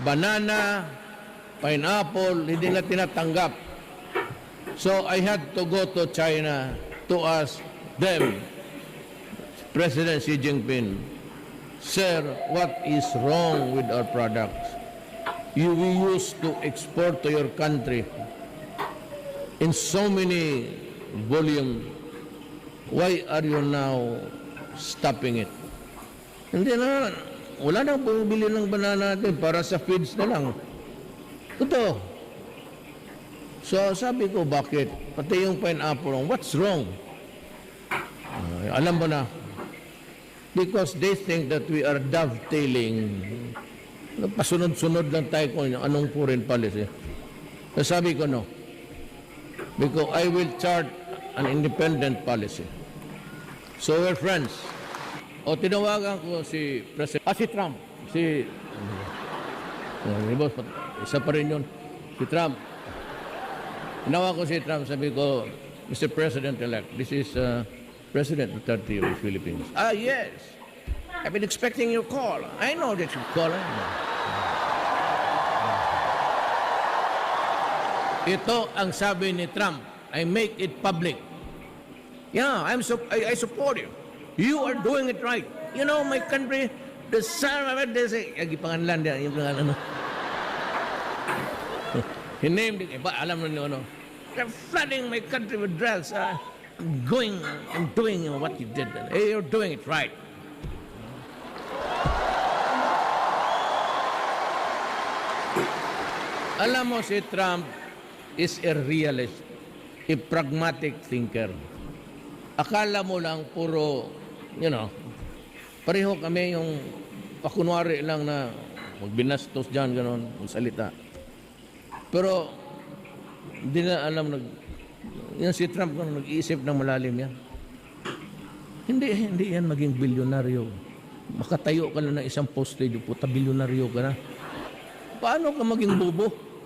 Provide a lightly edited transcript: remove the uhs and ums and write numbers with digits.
banana, pineapple, hindi na tinatanggap. So I had to go to China to ask them, President Xi Jinping, Sir, what is wrong with our products? We used to export to your country in so many volume. Why are you now stopping it? Hindi na, wala nang bumibili ng banana natin para sa feeds na lang. Ito. So sabi ko, bakit? Pati yung pineapple, what's wrong? Alam mo na, because they think that we are dovetailing. Pasunod-sunod lang tayo kung anong foreign policy. So sabi ko, no. Because I will chart an independent policy. So we're friends. O tinawagan ko si President, si Trump. Isa pa rin yun. Si Trump. Tinawagan ko si Trump, sabi ko, Mr. President-elect, this is President Duterte of the Philippines. Yes. I've been expecting your call. I know that you call. Ito ang sabi ni Trump. I make it public. Yeah, I support you. You are doing it right. You know, my country, the son of it, they say, pangalan niya, yung pangalan, ano. He named it, alam mo niyo, ano. They're flooding my country with drugs. I'm doing what you did. Hey, you're doing it right. Alam mo, si Trump is a realist, a pragmatic thinker. Akala mo lang puro, pareho kami yung pakunwari lang na magbinastos dyan, gano'n, magsalita. Pero, hindi na alam, yan si Trump, nag-iisip ng malalim yan. Hindi yan maging bilyonaryo. Makatayo ka na ng isang postage, puta, bilyonaryo ka na. Paano ka maging bobo?